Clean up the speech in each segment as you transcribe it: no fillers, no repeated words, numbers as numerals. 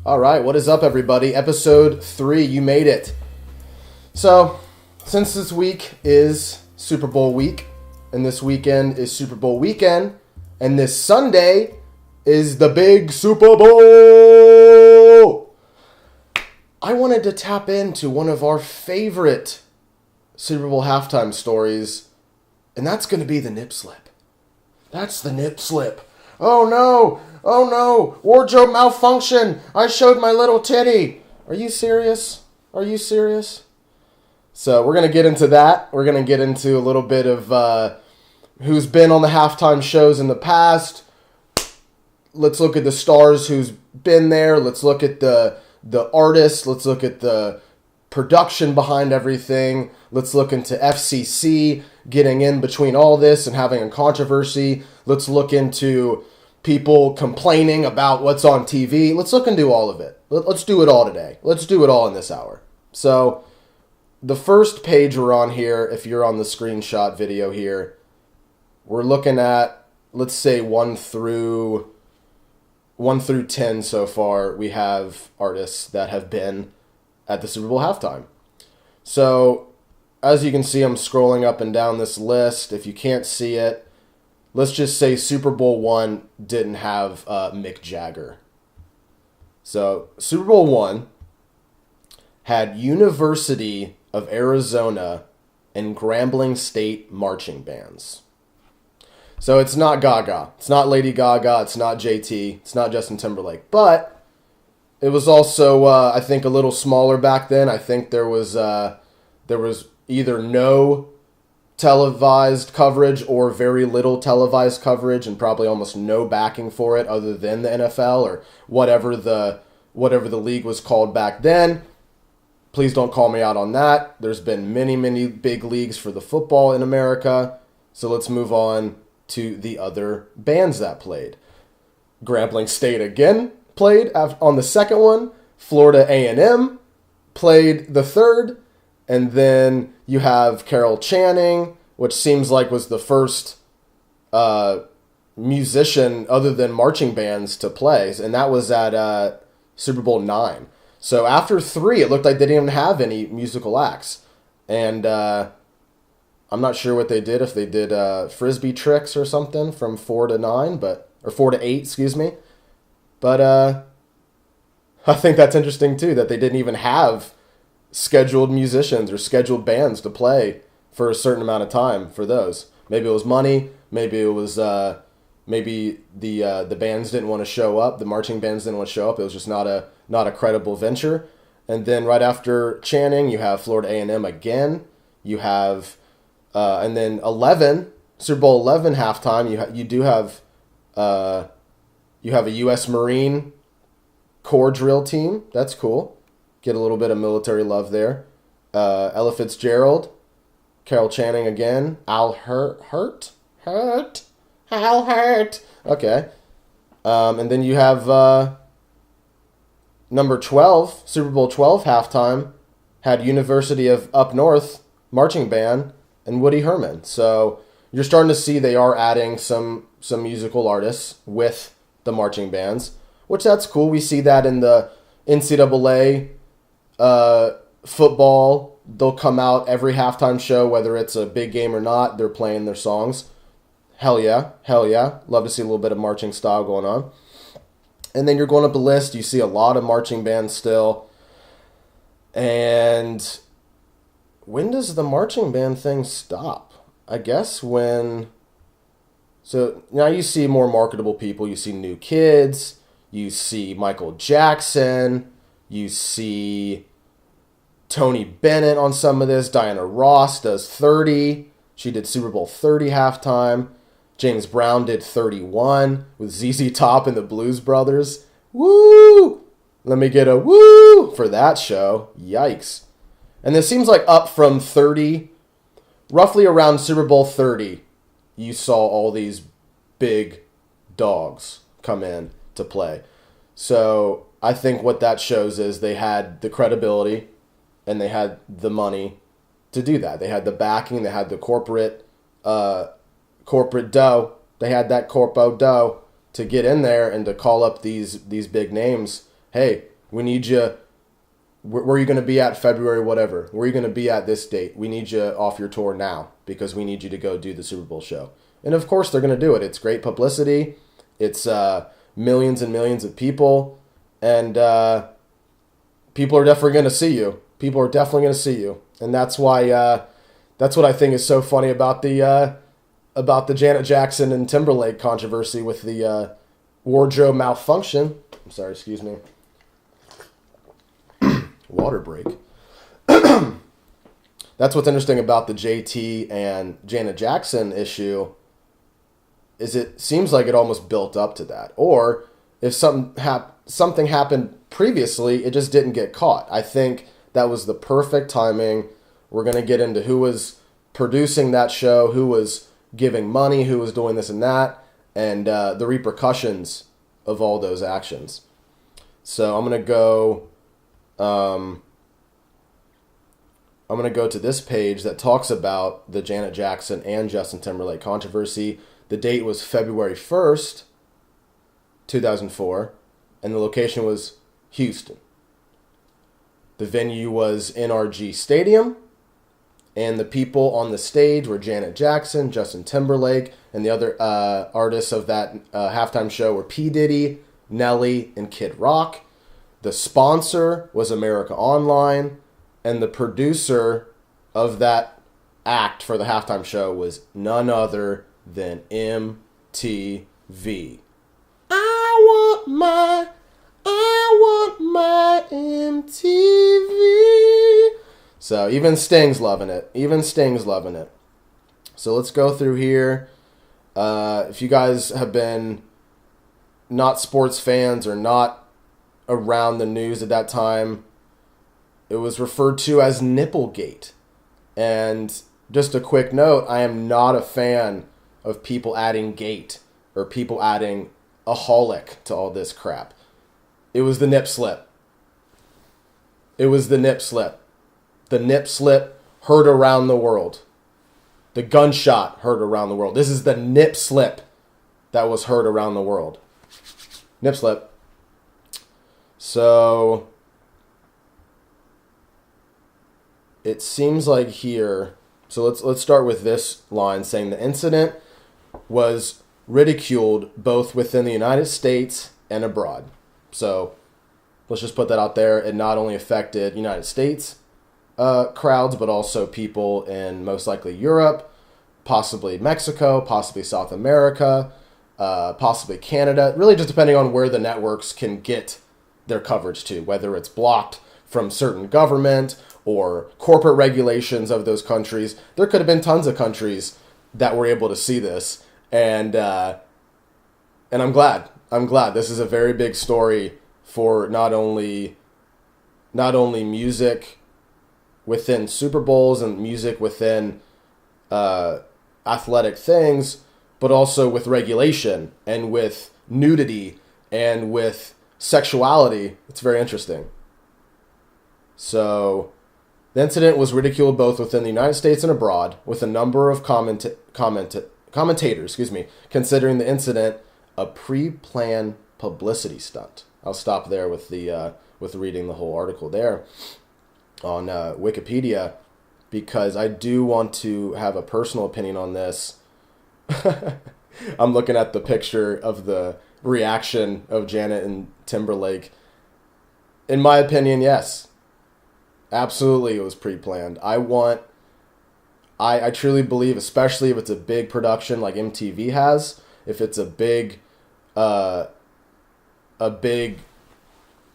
All right, what is up, everybody? Episode 3, you made it. So, since this week is Super Bowl week, and this weekend is Super Bowl weekend, and this Sunday is the big Super Bowl, I wanted to tap into one of our favorite Super Bowl halftime stories, and that's going to be the nip slip. That's the nip slip. Oh no! Oh no! Wardrobe malfunction! I showed my little titty! Are you serious? Are you serious? So we're going to get into that. We're going to get into a little bit of who's been on the halftime shows in the past. Let's look at the stars who's been there. Let's look at the artists. Let's look at the production behind everything. Let's look into FCC getting in between all this and having a controversy. Let's look into people complaining about what's on TV. Let's look into all of it. Let's do it all today. Let's do it all in this hour. So the first page we're on here, if you're on the screenshot video here, we're looking at, let's say 1 through 10 so far. We have artists that have been at the Super Bowl halftime. So as you can see, I'm scrolling up and down this list. If you can't see it, let's just say Super Bowl 1 didn't have Mick Jagger. So Super Bowl 1 had University of Arizona and Grambling State marching bands. So it's not Gaga. It's not Lady Gaga. It's not JT. It's not Justin Timberlake. But it was also, I think, a little smaller back then. I think there was either no televised coverage or very little televised coverage, and probably almost no backing for it other than the NFL or whatever the league was called back then. Please don't call me out on that. There's been many, many big leagues for the football in America. So let's move on to the other bands that played. Grambling State again played on the second one. Florida A&M played the third. And then you have Carol Channing, which seems like was the first musician other than marching bands to play. And that was at Super Bowl 9. So after 3, it looked like they didn't even have any musical acts. And I'm not sure what they did, if they did Frisbee tricks or something from 4 to 9, or 4 to 8, excuse me. But I think that's interesting too, that they didn't even have scheduled musicians or scheduled bands to play for a certain amount of time for those. Maybe it was money. Maybe it was maybe the bands didn't want to show up. The marching bands didn't want to show up. It was just not a credible venture. And then right after Channing, you have Florida A&M again. You have and then 11, Super Bowl 11 halftime. You have a U.S. Marine Corps drill team. That's cool. Get a little bit of military love there. Ella Fitzgerald, Carol Channing again, Al Hurt. Okay. And then you have number 12, Super Bowl 12 halftime, had University of Up North marching band and Woody Herman. So you're starting to see they are adding some musical artists with the marching bands, which that's cool. We see that in the NCAA football. They'll come out every halftime show, whether it's a big game or not, they're playing their songs. Hell yeah. Love to see a little bit of marching style going on. And then you're going up the list, you see a lot of marching bands still. And when does the marching band thing stop? I guess when... So now you see more marketable people. You see New Kids. You see Michael Jackson. You see Tony Bennett on some of this. Diana Ross does 30. She did Super Bowl 30 halftime. James Brown did 31 with ZZ Top and the Blues Brothers. Woo! Let me get a woo for that show. Yikes. And this seems like up from 30, roughly around Super Bowl 30, you saw all these big dogs come in to play. So I think what that shows is they had the credibility and they had the money to do that. They had the backing, they had the corporate dough. They had that corpo dough to get in there and to call up these big names. Hey, We need you. Where are you going to be at February, whatever? Where are you going to be at this date? We need you off your tour now because we need you to go do the Super Bowl show. And of course they're going to do it. It's great publicity. It's millions and millions of people. And people are definitely going to see you. People are definitely going to see you. And that's why, that's what I think is so funny about the Janet Jackson and Timberlake controversy with the wardrobe malfunction. I'm sorry, excuse me. Water break. That's what's interesting about the JT and Janet Jackson issue is it seems like it almost built up to that. Or if something happened previously, it just didn't get caught. I think that was the perfect timing. We're going to get into who was producing that show, who was giving money, who was doing this and that, and the repercussions of all those actions. So I'm going to go... I'm going to go to this page that talks about the Janet Jackson and Justin Timberlake controversy. The date was February 1st, 2004, and the location was Houston. The venue was NRG Stadium, and the people on the stage were Janet Jackson, Justin Timberlake, and the other artists of that halftime show were P. Diddy, Nelly, and Kid Rock. The sponsor was America Online, and the producer of that act for the halftime show was none other than MTV. I want my MTV. So even Sting's loving it. So let's go through here. If you guys have been not sports fans or not around the news at that time, it was referred to as Nipplegate. And just a quick note, I am not a fan of people adding gate or people adding a holic to all this crap. It was the nip slip. The nip slip heard around the world. The gunshot heard around the world. This is the nip slip that was heard around the world. Nip slip. So it seems like here, so let's start with this line saying the incident was ridiculed both within the United States and abroad. So let's just put that out there. It not only affected United States crowds, but also people in most likely Europe, possibly Mexico, possibly South America, possibly Canada, really just depending on where the networks can get their coverage to, whether it's blocked from certain government or corporate regulations of those countries. There could have been tons of countries that were able to see this, and I'm glad. This is a very big story for not only music within Super Bowls and music within athletic things, but also with regulation and with nudity and with sexuality. It's very interesting. So the incident was ridiculed both within the United States and abroad, with a number of commentators, considering the incident a pre-planned publicity stunt. I'll stop there with reading the whole article there on Wikipedia, because I do want to have a personal opinion on this. I'm looking at the picture of the reaction of Janet and Timberlake. In my opinion, yes. Absolutely, it was pre-planned. I truly believe, especially if it's a big production like MTV has, if it's a big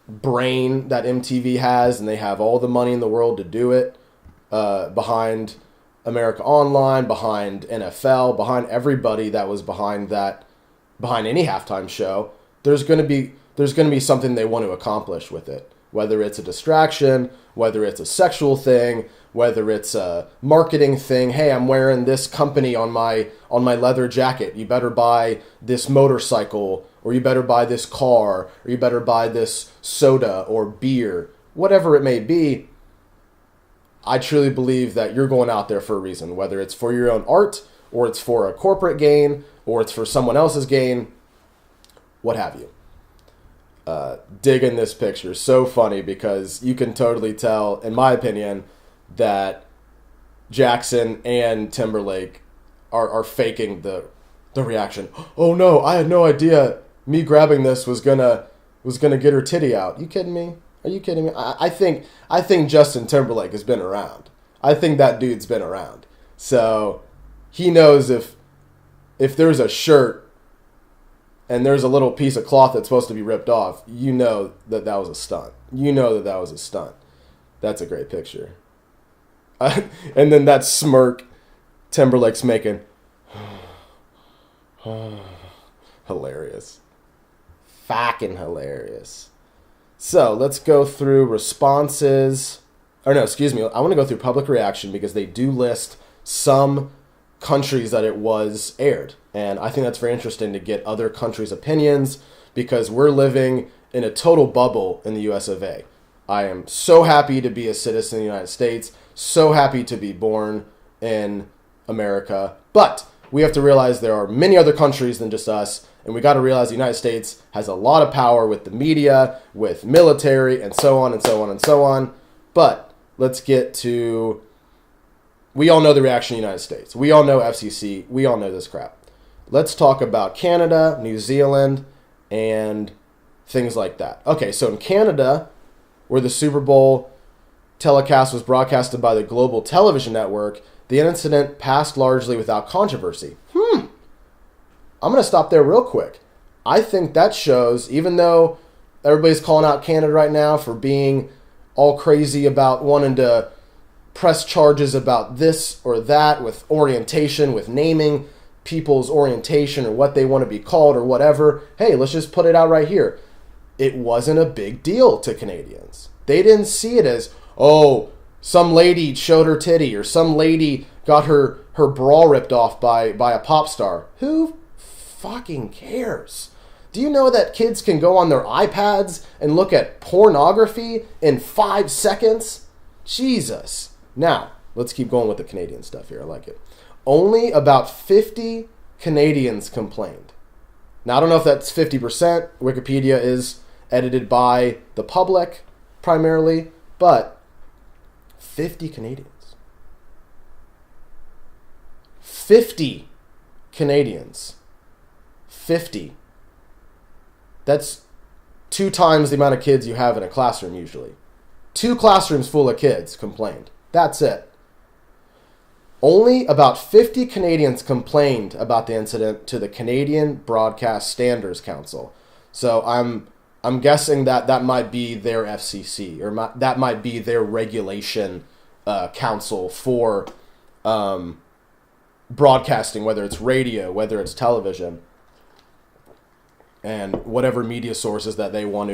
brain that MTV has, and they have all the money in the world to do it, behind America Online, behind NFL, behind everybody that was behind any halftime show, there's going to be something they want to accomplish with it. Whether it's a distraction, whether it's a sexual thing, whether it's a marketing thing. Hey, I'm wearing this company on my leather jacket. You better buy this motorcycle, or you better buy this car, or you better buy this soda or beer, whatever it may be. I truly believe that you're going out there for a reason, whether it's for your own art, or it's for a corporate gain, or it's for someone else's gain, what have you. digging this picture. So funny because you can totally tell, in my opinion, that Jackson and Timberlake are faking the reaction. Oh no, I had no idea me grabbing this was gonna get her titty out. You kidding me? Are you kidding me? I think Justin Timberlake has been around. I think that dude's been around. So he knows if there's a shirt and there's a little piece of cloth that's supposed to be ripped off, you know that was a stunt. You know that was a stunt. That's a great picture. And then that smirk Timberlake's making. Hilarious. Fucking hilarious. So let's go through responses. Or no, excuse me. I want to go through public reaction because they do list some countries that it was aired. And I think that's very interesting to get other countries' opinions because we're living in a total bubble in the US of A. I am so happy to be a citizen of the United States, so happy to be born in America. But we have to realize there are many other countries than just us, and we got to realize the United States has a lot of power with the media, with military, and so on and so on and so on. But let's get to... We all know the reaction of the United States. We all know FCC. We all know this crap. Let's talk about Canada, New Zealand, and things like that. Okay, so in Canada, where the Super Bowl telecast was broadcasted by the Global Television Network, the incident passed largely without controversy. I'm going to stop there real quick. I think that shows, even though everybody's calling out Canada right now for being all crazy about wanting to press charges about this or that with orientation, with naming people's orientation or what they want to be called or whatever, hey, let's just put it out right here. It wasn't a big deal to Canadians. They didn't see it as, oh, some lady showed her titty or some lady got her bra ripped off by a pop star. Who fucking cares? Do you know that kids can go on their iPads and look at pornography in 5 seconds? Jesus. Now, let's keep going with the Canadian stuff here. I like it. Only about 50 Canadians complained. Now, I don't know if that's 50%. Wikipedia is edited by the public primarily, but 50 Canadians. 50 Canadians. 50. That's 2 times the amount of kids you have in a classroom usually. 2 classrooms full of kids complained. That's it. Only about 50 Canadians complained about the incident to the Canadian Broadcast Standards Council. So I'm guessing that might be their FCC, or that might be their regulation council for broadcasting, whether it's radio, whether it's television, and whatever media sources that they want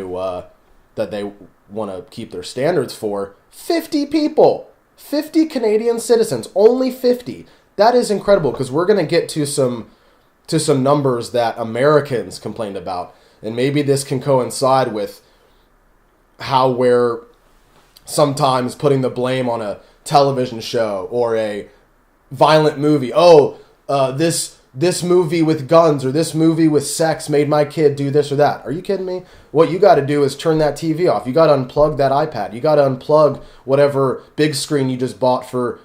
to keep their standards for. 50 people, 50 Canadian citizens, only 50. That is incredible because we're going to get to some numbers that Americans complained about. And maybe this can coincide with how we're sometimes putting the blame on a television show or a violent movie. Oh, this movie with guns or this movie with sex made my kid do this or that. Are you kidding me? What you got to do is turn that TV off. You got to unplug that iPad. You got to unplug whatever big screen you just bought for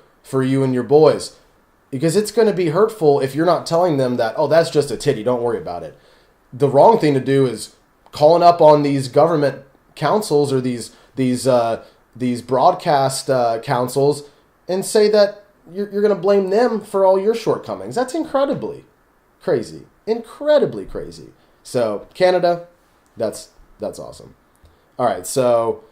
you and your boys. Because it's going to be hurtful if you're not telling them that, oh, that's just a titty, don't worry about it. The wrong thing to do is calling up on these government councils or these broadcast councils and say that you're going to blame them for all your shortcomings. That's incredibly crazy. Incredibly crazy. So, Canada, that's awesome. All right, so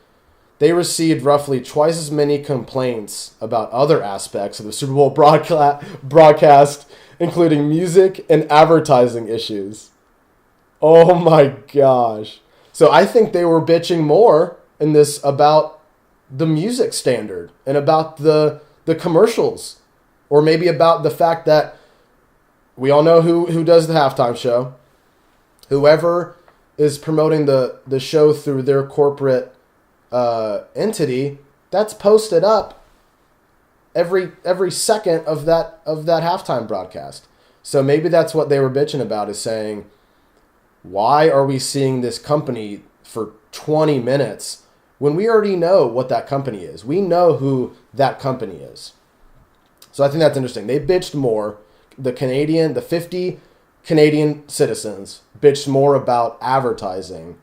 they received roughly twice as many complaints about other aspects of the Super Bowl broadcast, including music and advertising issues. Oh my gosh. So I think they were bitching more in this about the music standard and about the commercials, or maybe about the fact that we all know who does the halftime show. Whoever is promoting the show through their corporate entity, that's posted up every second of that halftime broadcast. So maybe that's what they were bitching about, is saying, why are we seeing this company for 20 minutes when we already know what that company is. We know who that company is. So I think that's interesting. They bitched more. The 50 Canadian citizens bitched more about advertising.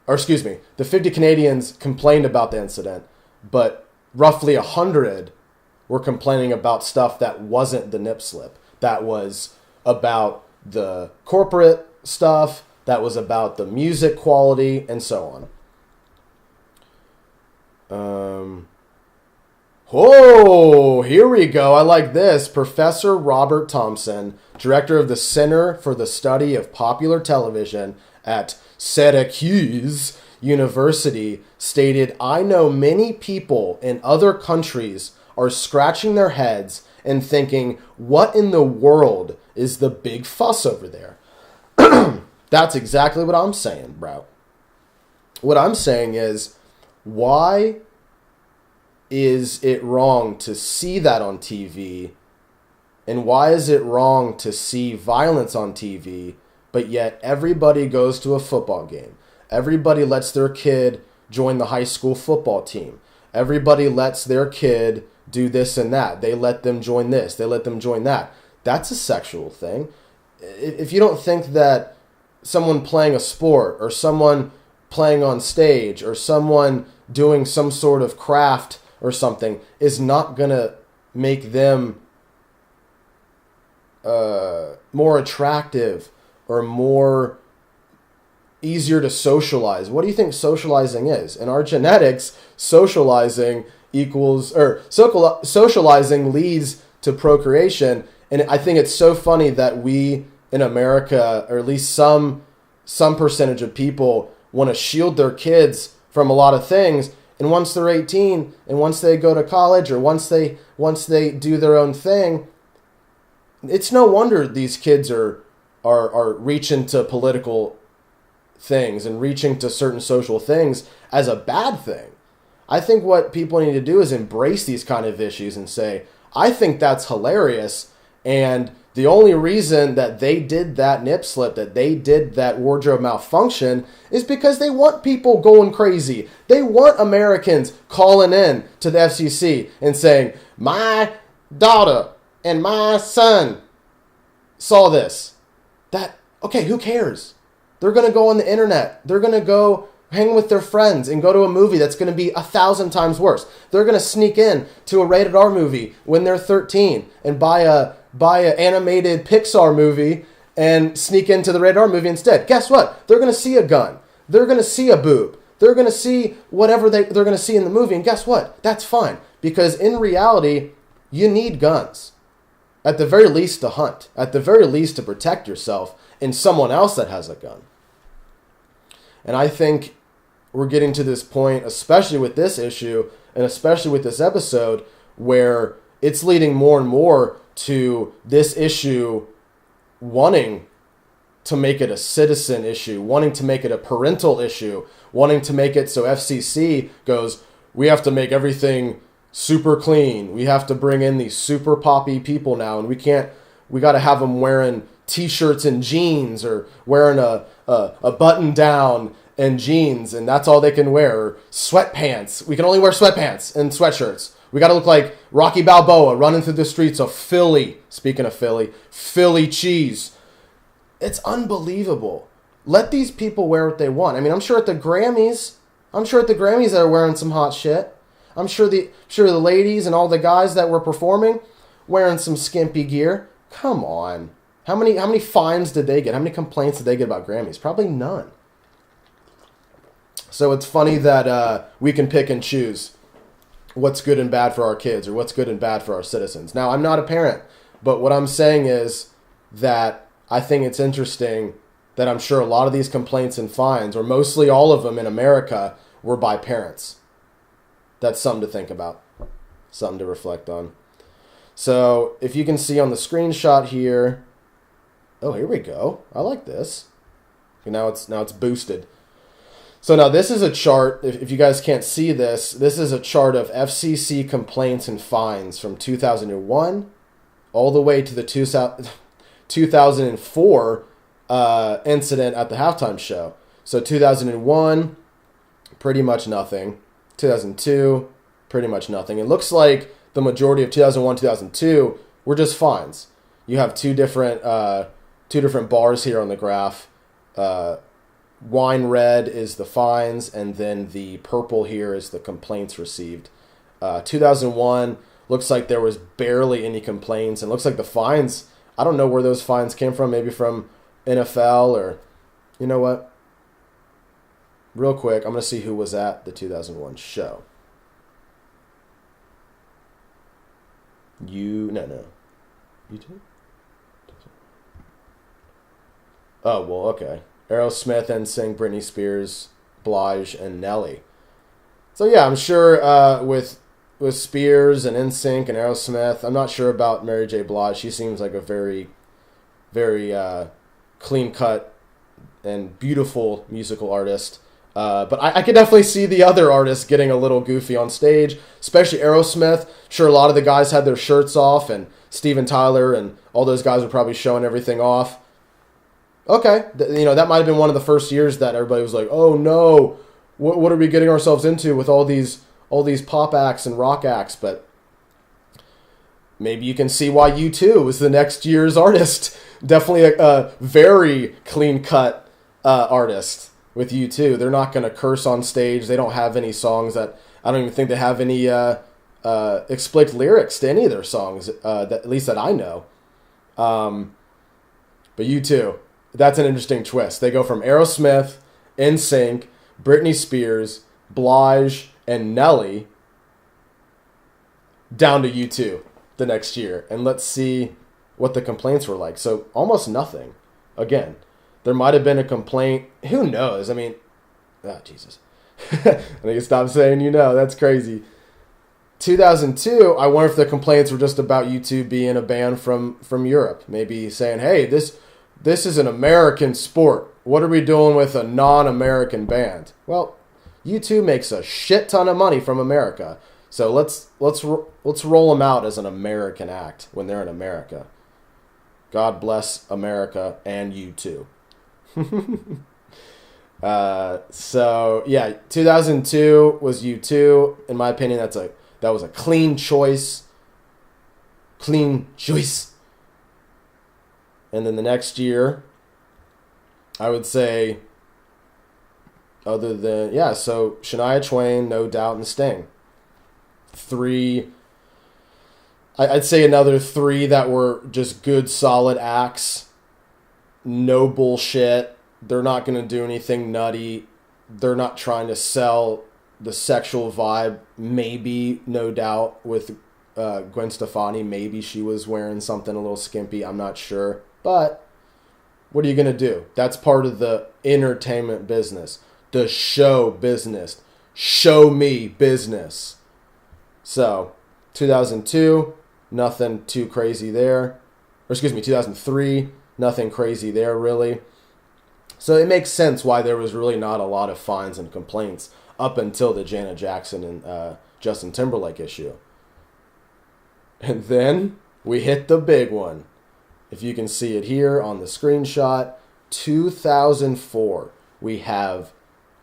Or excuse me, the 50 Canadians complained about the incident, but roughly 100 were complaining about stuff that wasn't the nip slip. That was about the corporate stuff, that was about the music quality, and so on. Oh, here we go. I like this. Professor Robert Thompson, director of the Center for the Study of Popular Television at Syracuse University, stated, "I know many people in other countries are scratching their heads and thinking, what in the world is the big fuss over there?" That's exactly what I'm saying, bro. What I'm saying is, why is it wrong to see that on TV? And why is it wrong to see violence on TV, but yet everybody goes to a football game? Everybody lets their kid join the high school football team. Everybody lets their kid do this and that. They let them join this. They let them join that. That's a sexual thing. If you don't think that someone playing a sport or someone playing on stage or someone doing some sort of craft or something is not going to make them more attractive or more easier to socialize. What do you think socializing is? In our genetics, socializing socializing leads to procreation. And I think it's so funny that we in America, or at least some percentage of people, want to shield their kids from a lot of things. And once they're 18 and once they go to college or once they do their own thing, it's no wonder these kids are reaching to political things and reaching to certain social things as a bad thing. I think what people need to do is embrace these kind of issues and say, I think that's hilarious, and the only reason that they did that nip slip, that they did that wardrobe malfunction, is because they want people going crazy. They want Americans calling in to the FCC and saying, my daughter and my son saw this. Okay, who cares? They're going to go on the internet. They're going to go hang with their friends and go to a movie that's going to be 1,000 times worse. They're going to sneak in to a rated R movie when they're 13 and buy an animated Pixar movie and sneak into the rated R movie instead. Guess what? They're going to see a gun. They're going to see a boob. They're going to see whatever they're going to see in the movie. And guess what? That's fine. Because in reality, you need guns. At the very least to hunt. At the very least to protect yourself and someone else that has a gun. And I think we're getting to this point, especially with this issue and especially with this episode, where it's leading more and more to this issue wanting to make it a citizen issue, wanting to make it a parental issue, wanting to make it so FCC goes, we have to make everything super clean. We have to bring in these super poppy people now, and we got to have them wearing t-shirts and jeans or wearing a button down and jeans, and that's all they can wear. Or sweatpants. We can only wear sweatpants and sweatshirts. We got to look like Rocky Balboa running through the streets of Philly. Speaking of Philly cheese. It's unbelievable. Let these people wear what they want. I mean, I'm sure at the Grammys they're wearing some hot shit. I'm sure the ladies and all the guys that were performing wearing some skimpy gear. Come on. How many fines did they get? How many complaints did they get about Grammys? Probably none. So it's funny that we can pick and choose what's good and bad for our kids or what's good and bad for our citizens. Now, I'm not a parent, but what I'm saying is that I think it's interesting that I'm sure a lot of these complaints and fines, or mostly all of them in America, were by parents. That's something to think about, something to reflect on. So if you can see on the screenshot here, oh, here we go. I like this. Okay, now it's boosted. So now this is a chart. If you guys can't see this, this is a chart of FCC complaints and fines from 2001 all the way to the 2004 incident at the halftime show. So 2001, pretty much nothing. 2002, pretty much nothing. It looks like the majority of 2001, 2002 were just fines. You have two different bars here on the graph. Wine red is the fines, and then the purple here is the complaints received. 2001 looks like there was barely any complaints, and looks like the fines, I don't know where those fines came from, maybe from NFL or, you know what? Real quick, I'm going to see who was at the 2001 show. No. You too? Oh, well, okay. Aerosmith, NSYNC, Britney Spears, Blige, and Nelly. So yeah, I'm sure with Spears and NSYNC and Aerosmith, I'm not sure about Mary J. Blige. She seems like a very, very clean-cut and beautiful musical artist. But I could definitely see the other artists getting a little goofy on stage, especially Aerosmith. Sure, a lot of the guys had their shirts off, and Steven Tyler and all those guys were probably showing everything off. Okay, that might have been one of the first years that everybody was like, "Oh no, what are we getting ourselves into with all these pop acts and rock acts?" But maybe you can see why U2 was the next year's artist. Definitely a very clean-cut artist with U2. They're not going to curse on stage. They don't have any songs that... I don't even think they have any explicit lyrics to any of their songs, at least that I know. But U2, that's an interesting twist. They go from Aerosmith, NSYNC, Britney Spears, Blige, and Nelly down to U2 the next year. And let's see what the complaints were like. So almost nothing. Again, there might have been a complaint. Who knows? I mean, Jesus. I need to stop saying that's crazy. 2002, I wonder if the complaints were just about U2 being a band from Europe. Maybe saying, hey, this is an American sport. What are we doing with a non-American band? Well, U2 makes a shit ton of money from America. So let's roll them out as an American act when they're in America. God bless America and U2. So yeah, 2002 was U2. In my opinion, that was a clean choice. Clean choice. And then the next year, I would say, so Shania Twain, No Doubt, and Sting. I'd say another 3 that were just good, solid acts. No bullshit. They're not going to do anything nutty. They're not trying to sell the sexual vibe. Maybe, No Doubt, with Gwen Stefani. Maybe she was wearing something a little skimpy. I'm not sure. But what are you going to do? That's part of the entertainment business. The show business. Show me business. So, 2002, nothing too crazy there. 2003, nothing crazy there, really. So it makes sense why there was really not a lot of fines and complaints up until the Janet Jackson and Justin Timberlake issue. And then we hit the big one. If you can see it here on the screenshot, 2004, we have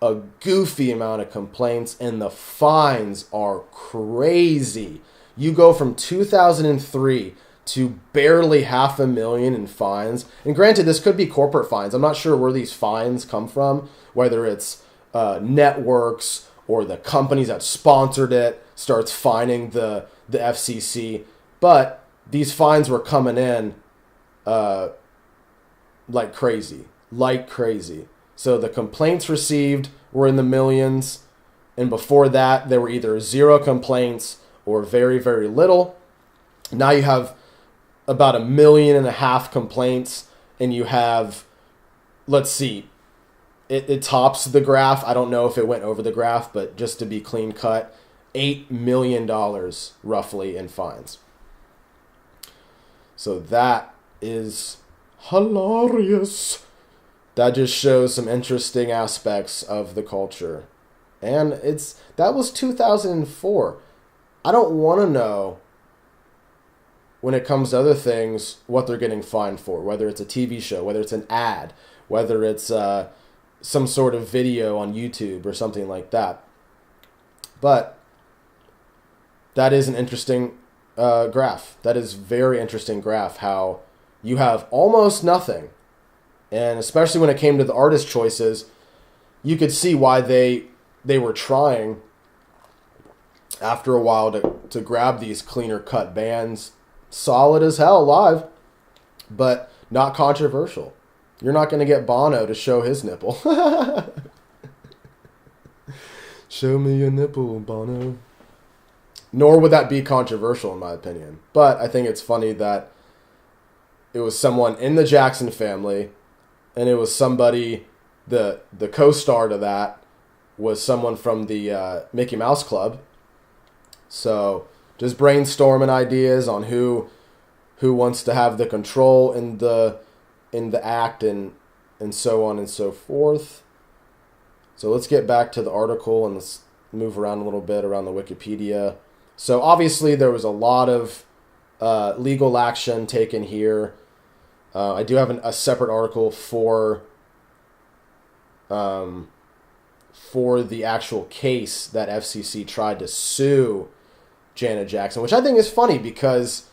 a goofy amount of complaints, and the fines are crazy. You go from 2003 to barely $500,000 in fines. And granted, this could be corporate fines. I'm not sure where these fines come from, whether it's networks or the companies that sponsored it starts fining the FCC. But these fines were coming in like crazy. So the complaints received were in the millions. And before that, there were either 0 complaints or very, very little. Now you have about 1.5 million complaints, and you have, let's see, it tops the graph. I don't know if it went over the graph, but just to be clean cut, $8 million roughly in fines. So that is hilarious. That just shows some interesting aspects of the culture. And that was 2004. I don't want to know, when it comes to other things, what they're getting fined for, whether it's a TV show, whether it's an ad, whether it's some sort of video on YouTube or something like that. But that is an interesting graph. That is very interesting graph, how you have almost nothing. And especially when it came to the artist choices, you could see why they were trying after a while to grab these cleaner cut bands. Solid as hell live, but not controversial. You're not going to get Bono to show his nipple. Show me your nipple, Bono. Nor would that be controversial, in my opinion. But I think it's funny that it was someone in the Jackson family, and it was somebody, the co-star to that was someone from the Mickey Mouse Club. So just brainstorming ideas on who wants to have the control in the act and so on and so forth. So let's get back to the article and let's move around a little bit around the Wikipedia. So obviously there was a lot of legal action taken here. I do have a separate article for the actual case that FCC tried to sue Janet Jackson, which I think is funny because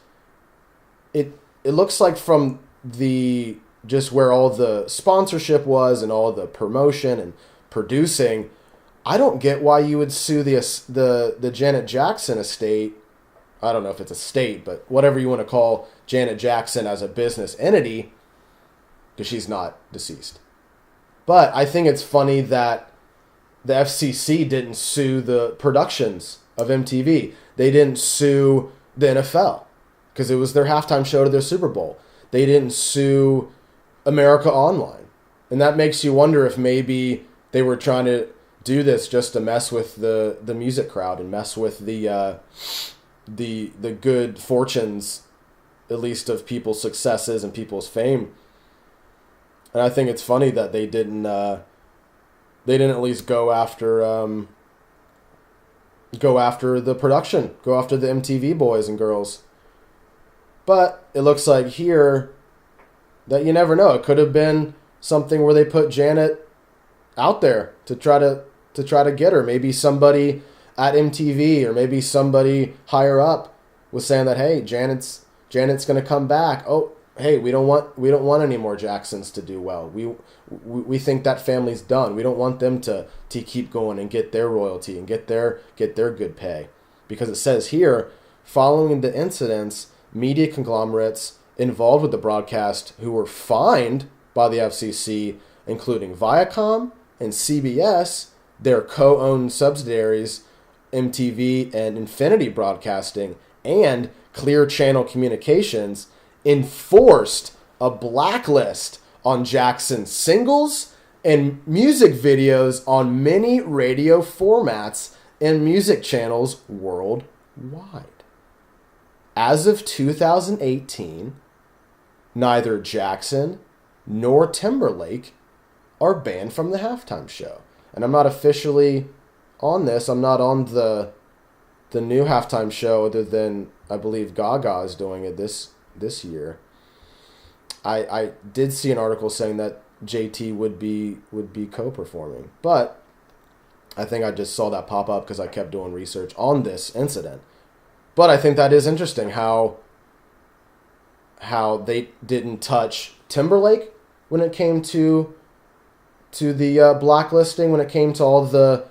it looks like from the just where all the sponsorship was and all the promotion and producing, I don't get why you would sue the Janet Jackson estate. I don't know if it's a state, but whatever you want to call Janet Jackson as a business entity, because she's not deceased. But I think it's funny that the FCC didn't sue the productions of MTV. They didn't sue the NFL because it was their halftime show to their Super Bowl. They didn't sue America Online. And that makes you wonder if maybe they were trying to do this just to mess with the music crowd and mess with the good fortunes, at least of people's successes and people's fame. And I think it's funny that they didn't at least go after the production, go after the MTV boys and girls. But it looks like here that you never know. It could have been something where they put Janet out there to try to get her. Maybe somebody at MTV or maybe somebody higher up was saying that, hey, Janet's going to come back. Oh, hey, we don't want any more Jacksons to do well. We think that family's done. We don't want them to keep going and get their royalty and get their good pay. Because it says here, following the incidents, media conglomerates involved with the broadcast who were fined by the FCC, including Viacom and CBS, their co-owned subsidiaries, MTV and Infinity Broadcasting, and Clear Channel Communications, enforced a blacklist on Jackson's singles and music videos on many radio formats and music channels worldwide. As of 2018, neither Jackson nor Timberlake are banned from the halftime show. And I'm not officially on this. I'm not on the new halftime show other than I believe Gaga is doing it this year. I did see an article saying that JT would be co-performing, but I think I just saw that pop up because I kept doing research on this incident. But I think that is interesting how they didn't touch Timberlake when it came to the blacklisting, when it came to all the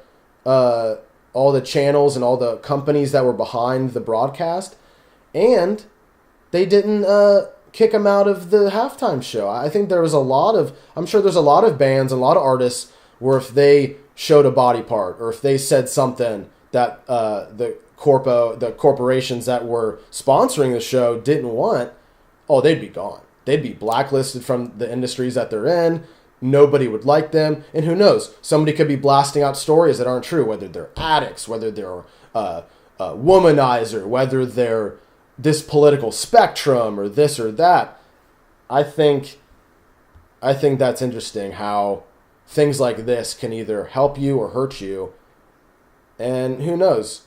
channels and all the companies that were behind the broadcast, and they didn't kick him out of the halftime show. I think there was I'm sure there's a lot of bands and a lot of artists where if they showed a body part or if they said something that the corporations that were sponsoring the show didn't want, they'd be gone. They'd be blacklisted from the industries that they're in. Nobody would like them. And who knows? Somebody could be blasting out stories that aren't true, whether they're addicts, whether they're a womanizer, whether they're this political spectrum or this or that. I think that's interesting how things like this can either help you or hurt you. And who knows?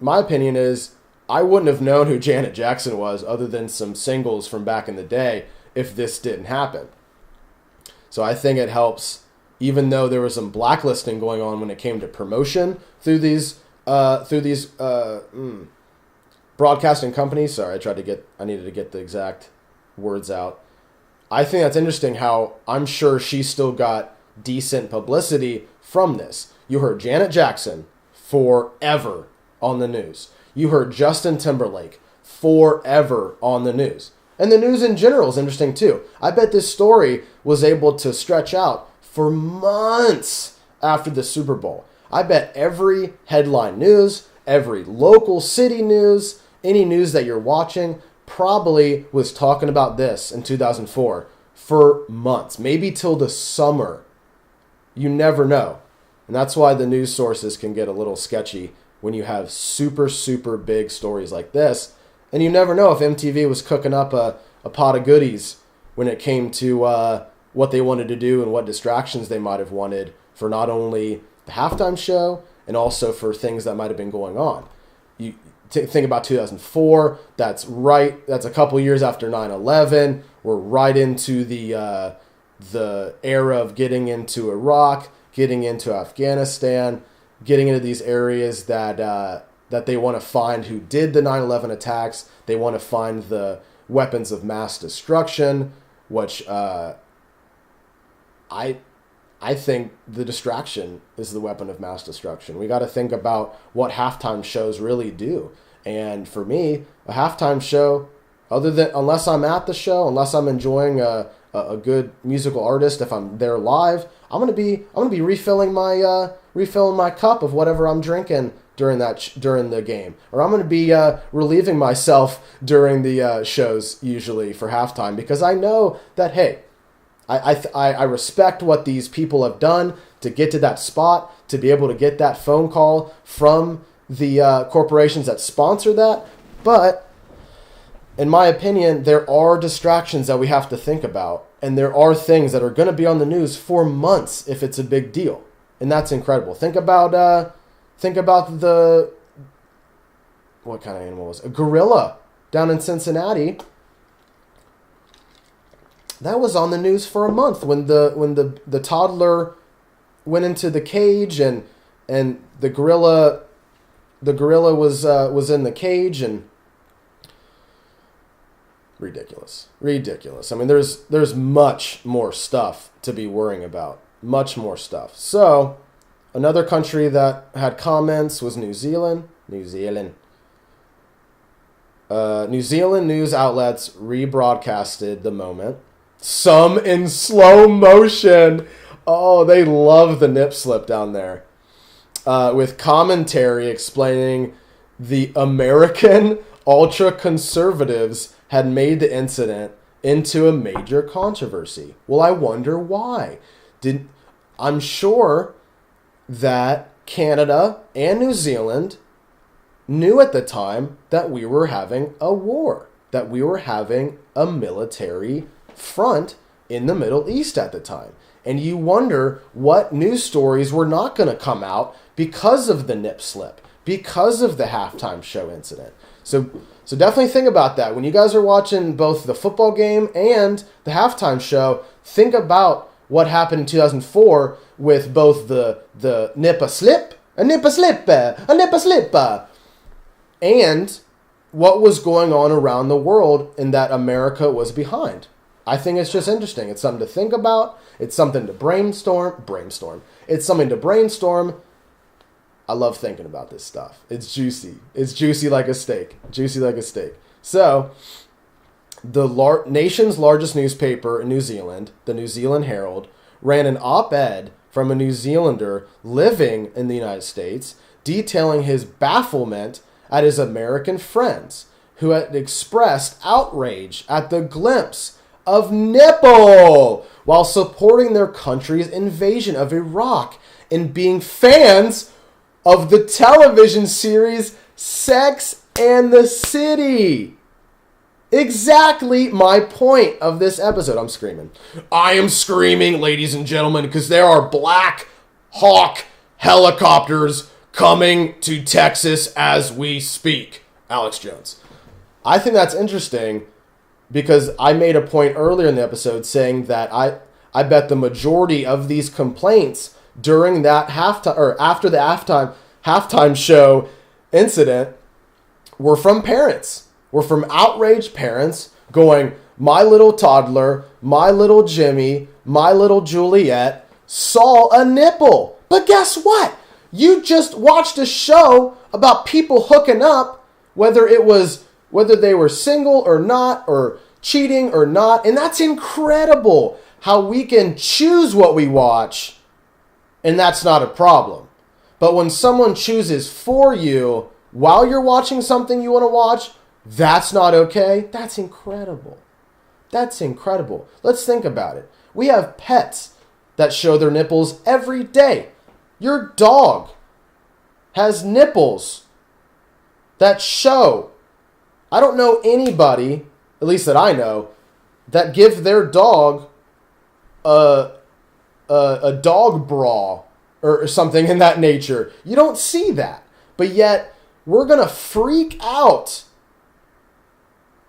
My opinion is I wouldn't have known who Janet Jackson was other than some singles from back in the day if this didn't happen. So I think it helps even though there was some blacklisting going on when it came to promotion through these broadcasting companies. Sorry, I needed to get the exact words out. I think that's interesting how I'm sure she still got decent publicity from this. You heard Janet Jackson forever on the news. You heard Justin Timberlake forever on the news. And the news in general is interesting too. I bet this story was able to stretch out for months after the Super Bowl. I bet every headline news, every local city news, any news that you're watching probably was talking about this in 2004 for months, maybe till the summer. You never know. And that's why the news sources can get a little sketchy when you have super, super big stories like this. And you never know if MTV was cooking up a pot of goodies when it came to what they wanted to do and what distractions they might have wanted for not only the halftime show and also for things that might have been going on. You think about 2004. That's a couple years after 9/11. We're right into the era of getting into Iraq, getting into Afghanistan, getting into these areas that they want to find who did the 9/11 attacks. They want to find the weapons of mass destruction, which I think the distraction is the weapon of mass destruction. We got to think about what halftime shows really do. And for me, a halftime show, unless I'm at the show, unless I'm enjoying a good musical artist, if I'm there live, I'm gonna be refilling my cup of whatever I'm drinking during the game, or I'm gonna be relieving myself during the shows usually for halftime, because I know that, hey, I respect what these people have done to get to that spot, to be able to get that phone call from the corporations that sponsor that. But in my opinion, there are distractions that we have to think about, and there are things that are going to be on the news for months if it's a big deal, and that's incredible. Think about the what kind of animal was it? A gorilla down in Cincinnati. That was on the news for a month when the toddler went into the cage and the gorilla was in the cage, and ridiculous. I mean, there's much more stuff to be worrying about, much more stuff. So another country that had comments was New Zealand. New Zealand news outlets rebroadcasted the moment. Some in slow motion. Oh, they love the nip slip down there. With commentary explaining the American ultra-conservatives had made the incident into a major controversy. Well, I wonder why. I'm sure that Canada and New Zealand knew at the time that we were having a war, that we were having a military front in the Middle East at the time. And you wonder what news stories were not going to come out because of the nip slip, because of the halftime show incident. So definitely think about that. When you guys are watching both the football game and the halftime show, think about what happened in 2004 with both the nip a slip, and what was going on around the world and that America was behind. I think it's just interesting. It's something to think about. It's something to brainstorm. It's something to brainstorm. I love thinking about this stuff. It's juicy. It's juicy like a steak. So, the nation's largest newspaper in New Zealand, the New Zealand Herald, ran an op-ed from a New Zealander living in the United States detailing his bafflement at his American friends who had expressed outrage at the glimpse of nipple while supporting their country's invasion of Iraq and being fans of the television series Sex and the City. Exactly my point of this episode. I'm screaming. I am screaming, ladies and gentlemen, because there are Black Hawk helicopters coming to Texas as we speak. Alex Jones. I think that's interesting because I made a point earlier in the episode saying that I I bet the majority of these complaints during that halftime or after the halftime show incident were from parents, were from outraged parents going, my little toddler, my little Jimmy, my little Juliet saw a nipple. But guess what? You just watched a show about people hooking up, whether they were single or not, or cheating or not. And that's incredible how we can choose what we watch, and that's not a problem. But when someone chooses for you while you're watching something you want to watch, that's not okay. That's incredible. That's incredible. Let's think about it. We have pets that show their nipples every day. Your dog has nipples that show. I don't know anybody, at least that I know, that give their dog a dog bra or something in that nature. You don't see that. But yet, we're going to freak out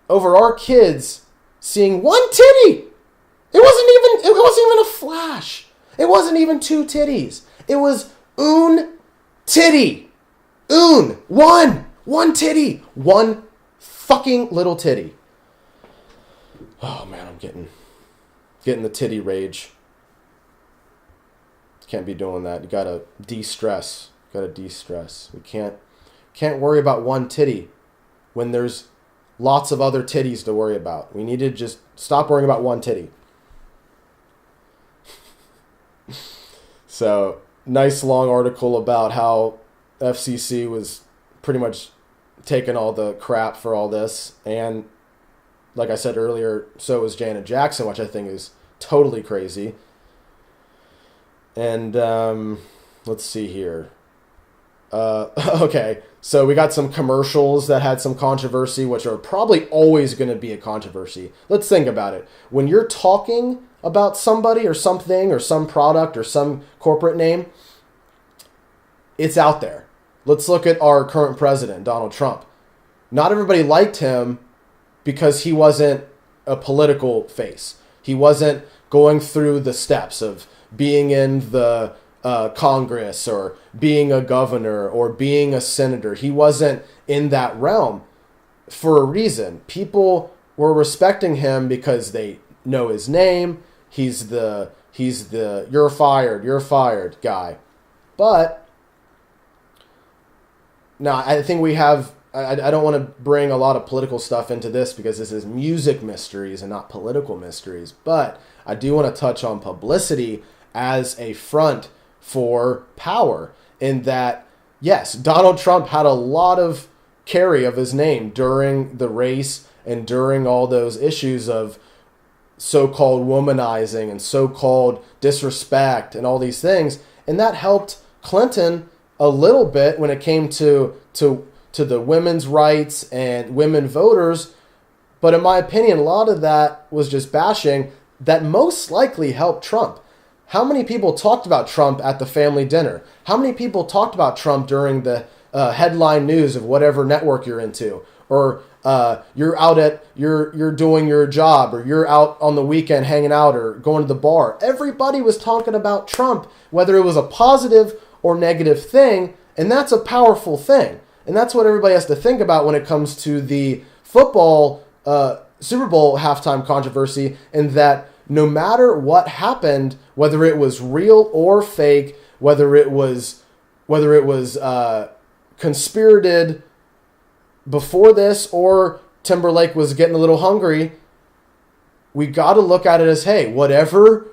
over our kids seeing one titty. It wasn't even a flash. It wasn't even two titties. It was un titty. One titty. One fucking little titty. Oh man, I'm getting the titty rage. Can't be doing that. You gotta de-stress. We can't worry about one titty when there's lots of other titties to worry about. We need to just stop worrying about one titty. So, nice long article about how FCC was pretty much taking all the crap for all this. And like I said earlier, so was Janet Jackson, which I think is totally crazy. And let's see here. Okay, so we got some commercials that had some controversy, which are probably always going to be a controversy. Let's think about it. When you're talking about somebody or something or some product or some corporate name, it's out there. Let's look at our current president, Donald Trump. Not everybody liked him because he wasn't a political face. He wasn't going through the steps of being in the Congress or being a governor or being a senator. He wasn't in that realm for a reason. People were respecting him because they know his name. He's the you're fired guy. But now I think we have, I don't want to bring a lot of political stuff into this because this is music mysteries and not political mysteries. But I do want to touch on publicity as a front for power, in that, yes, Donald Trump had a lot of carry of his name during the race and during all those issues of so-called womanizing and so-called disrespect and all these things. And that helped Clinton a little bit when it came to the women's rights and women voters. But in my opinion, a lot of that was just bashing that most likely helped Trump. How many people talked about Trump at the family dinner? How many people talked about Trump during the headline news of whatever network you're into? Or you're doing your job, or you're out on the weekend hanging out or going to the bar. Everybody was talking about Trump, whether it was a positive or negative thing, and that's a powerful thing. And that's what everybody has to think about when it comes to the football Super Bowl halftime controversy, and that no matter what happened, whether it was real or fake, whether it was conspirated before this or Timberlake was getting a little hungry, we got to look at it as, hey, whatever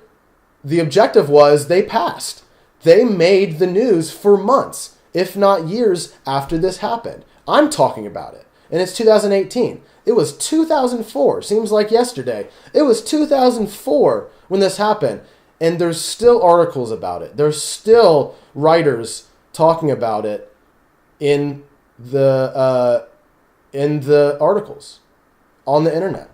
the objective was, they passed. They made the news for months, if not years, after this happened. I'm talking about it. And it's 2018. It was 2004. Seems like yesterday. It was 2004 when this happened. And there's still articles about it. There's still writers talking about it in the articles, on the internet,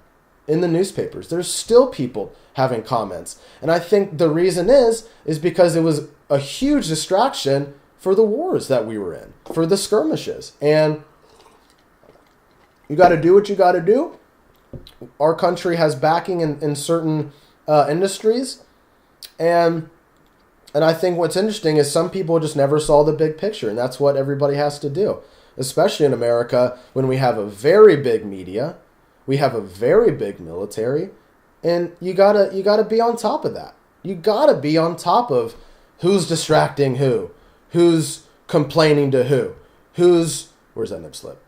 in the newspapers. There's still people having comments. And I think the reason is because it was a huge distraction for the wars that we were in, for the skirmishes. And you got to do what you got to do. Our country has backing in certain industries. And I think what's interesting is some people just never saw the big picture, and that's what everybody has to do, especially in America when we have a very big media, we have a very big military, and you gotta be on top of that. You gotta be on top of who's distracting who's complaining to where's that nip slip?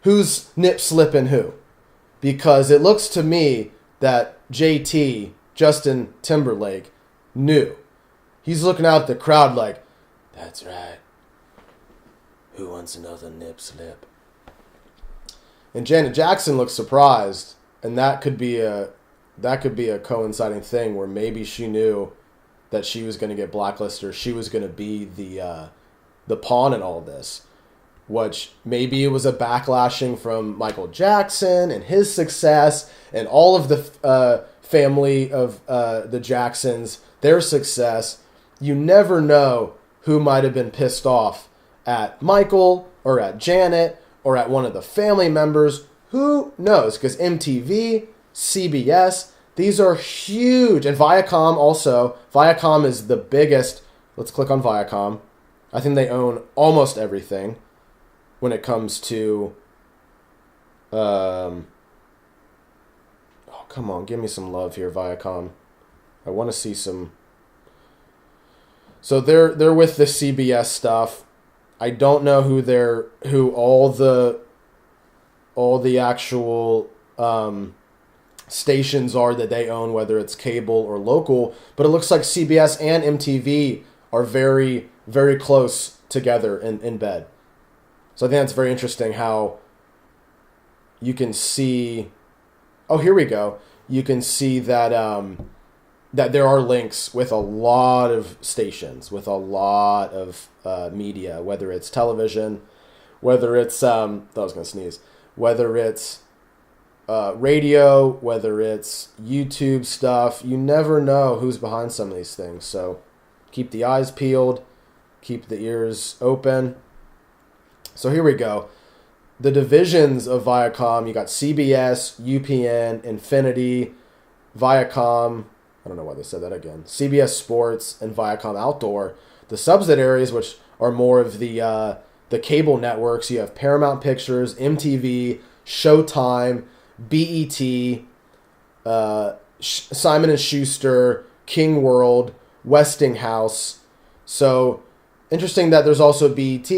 Who's nip slipping who? Because it looks to me that JT, Justin Timberlake, knew. He's looking out at the crowd like, that's right. Who wants another nip slip? And Janet Jackson looks surprised, and that could be a coinciding thing where maybe she knew that she was going to get blacklisted, or she was going to be the pawn in all this. Which maybe it was a backlashing from Michael Jackson and his success, and all of the family of the Jacksons, their success. You never know who might have been pissed off at Michael or at Janet or at one of the family members. Who knows? Because MTV, CBS, these are huge. And Viacom also. Viacom is the biggest. Let's click on Viacom. I think they own almost everything when it comes to... oh, come on. Give me some love here, Viacom. I want to see some... So they're with the CBS stuff. I don't know who all the actual stations are that they own, whether it's cable or local, but it looks like CBS and MTV are very, very close together in bed. So I think that's very interesting how you can see... Oh, here we go. You can see that that there are links with a lot of stations, with a lot of media, whether it's television, whether it's... I was going to sneeze. Whether it's radio, whether it's YouTube stuff. You never know who's behind some of these things. So keep the eyes peeled. Keep the ears open. So here we go. The divisions of Viacom, you got CBS, UPN, Infinity, Viacom, I don't know why they said that again, CBS Sports, and Viacom Outdoor. The subsidiaries, which are more of the cable networks, you have Paramount Pictures, MTV, Showtime, BET, Simon & Schuster, King World, Westinghouse. So interesting that there's also BET.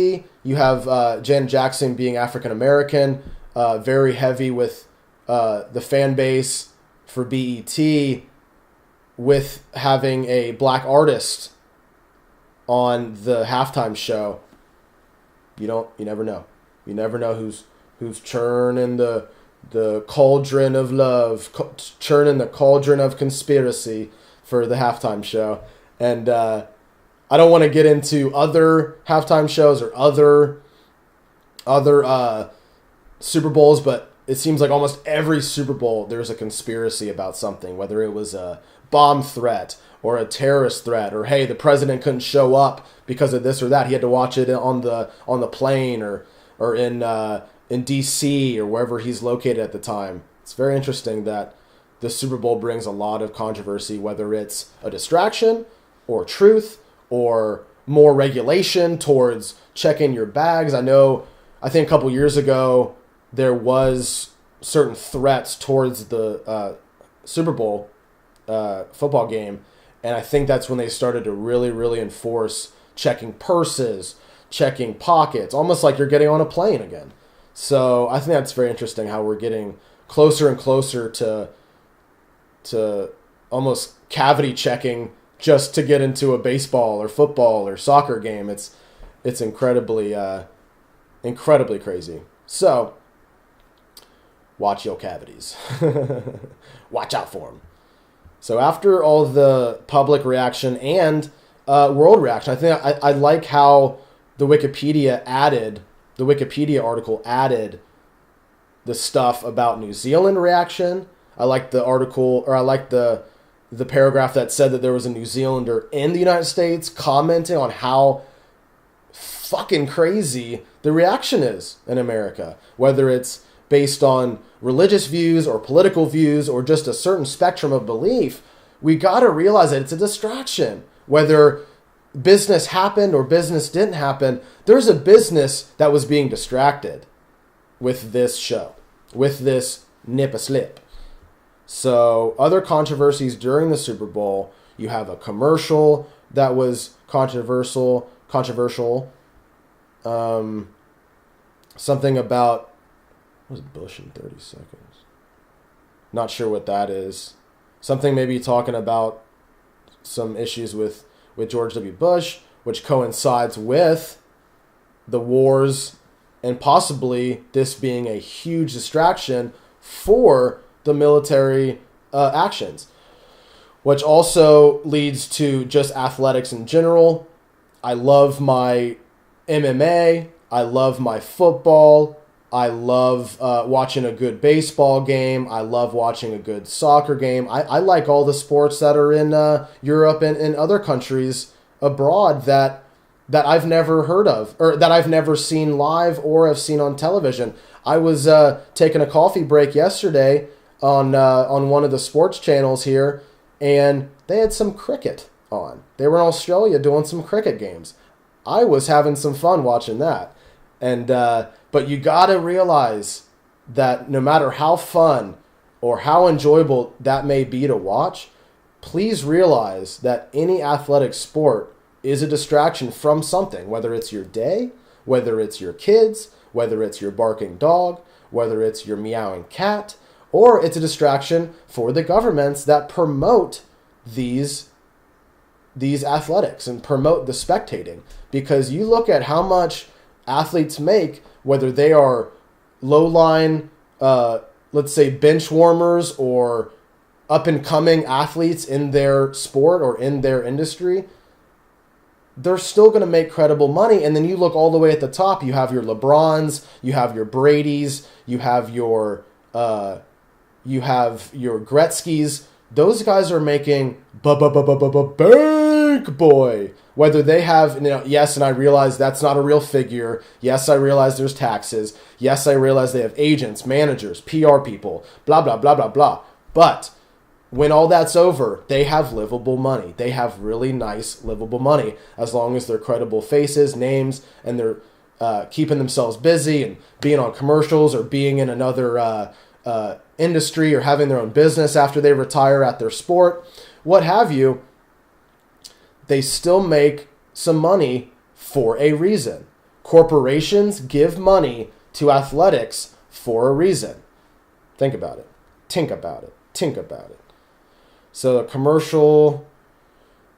You have Janet Jackson being African American, very heavy with the fan base for BET, with having a black artist on the halftime show. You never know. You never know who's churning the cauldron of love, churning the cauldron of conspiracy for the halftime show. And I don't want to get into other halftime shows or other Super Bowls, but it seems like almost every Super Bowl there's a conspiracy about something, whether it was a bomb threat or a terrorist threat, or hey, the president couldn't show up because of this or that. He had to watch it on the plane or in DC or wherever he's located at the time. It's very interesting that the Super Bowl brings a lot of controversy, whether it's a distraction or truth, or more regulation towards checking your bags. I think a couple years ago, there was certain threats towards the Super Bowl football game, and I think that's when they started to really, really enforce checking purses, checking pockets, almost like you're getting on a plane again. So I think that's very interesting how we're getting closer and closer to almost cavity checking just to get into a baseball or football or soccer game. It's incredibly crazy. So watch your cavities. Watch out for them. So after all the public reaction and world reaction, I think I like how the Wikipedia article added the stuff about New Zealand reaction. I like the article, or I like the paragraph that said that there was a New Zealander in the United States commenting on how fucking crazy the reaction is in America, whether it's based on religious views or political views or just a certain spectrum of belief. we got to realize that it's a distraction. Whether business happened or business didn't happen, there's a business that was being distracted with this show, with this nip a slip. So other controversies during the Super Bowl, you have a commercial that was controversial. Something about, what was Bush in 30 seconds? Not sure what that is. Something maybe talking about some issues with George W. Bush, which coincides with the wars and possibly this being a huge distraction for the military actions, which also leads to just athletics in general. I love my MMA. I love my football. I love watching a good baseball game. I love watching a good soccer game. I like all the sports that are in Europe and in other countries abroad that I've never heard of or that I've never seen live or have seen on television. I was taking a coffee break yesterday on one of the sports channels here, and they had some cricket on. They were in Australia doing some cricket games. I was having some fun watching that. And but you got to realize that no matter how fun or how enjoyable that may be to watch, please realize that any athletic sport is a distraction from something, whether it's your day, whether it's your kids, whether it's your barking dog, whether it's your meowing cat, or it's a distraction for the governments that promote these athletics and promote the spectating. Because you look at how much athletes make, whether they are low-line, let's say bench warmers or up-and-coming athletes in their sport or in their industry, they're still going to make credible money. And then you look all the way at the top, you have your LeBrons, you have your Bradys, you have your Gretzkys. Those guys are making bank, boy. Whether they have, yes, and I realize that's not a real figure. Yes, I realize there's taxes. Yes, I realize they have agents, managers, PR people, blah, blah, blah, blah, blah. But when all that's over, they have livable money. They have really nice livable money as long as they're credible faces, names, and they're keeping themselves busy and being on commercials or being in another industry or having their own business after they retire at their sport, what have you. They still make some money for a reason. Corporations give money to athletics for a reason. Think about it. Think about it. Think about it. So a commercial,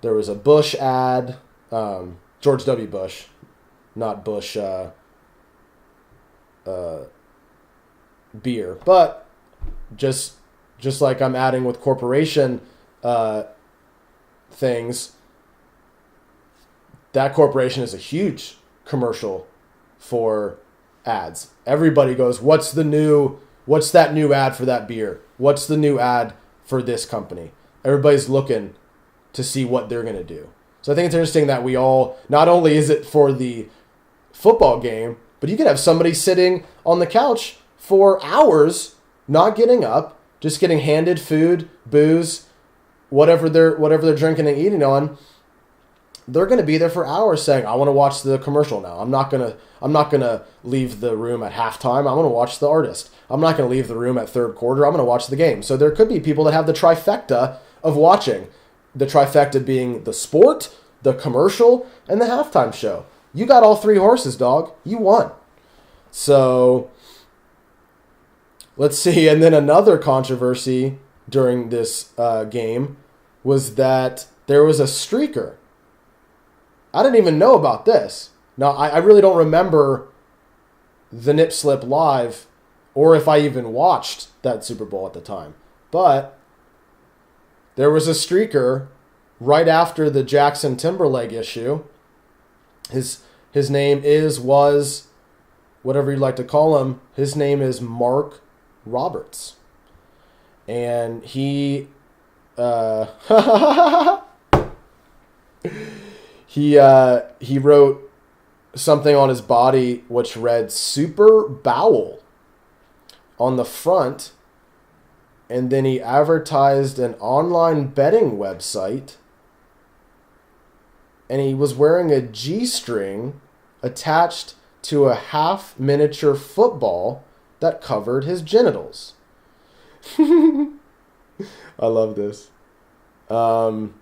there was a Bush ad, George W. Bush, not Bush beer. But just like I'm adding with corporation things, that corporation is a huge commercial for ads. Everybody goes, what's that new ad for that beer? What's the new ad for this company? Everybody's looking to see what they're going to do. So I think it's interesting that we all, not only is it for the football game, but you could have somebody sitting on the couch for hours, not getting up, just getting handed food, booze, whatever they're drinking and eating on. They're going to be there for hours saying, I want to watch the commercial now. I'm not going to leave the room at halftime. I'm going to watch the artist. I'm not going to leave the room at third quarter. I'm going to watch the game. So there could be people that have the trifecta of watching. The trifecta being the sport, the commercial, and the halftime show. You got all three horses, dog. You won. So let's see. And then another controversy during this game was that there was a streaker. I didn't even know about this. Now, I really don't remember the nip slip live or if I even watched that Super Bowl at the time. But there was a streaker right after the Jackson Timberlake issue. His name was, whatever you'd like to call him, his name is Mark Roberts. And he... He wrote something on his body which read Superbowl on the front, and then he advertised an online betting website, and he was wearing a G-string attached to a half miniature football that covered his genitals. I love this. And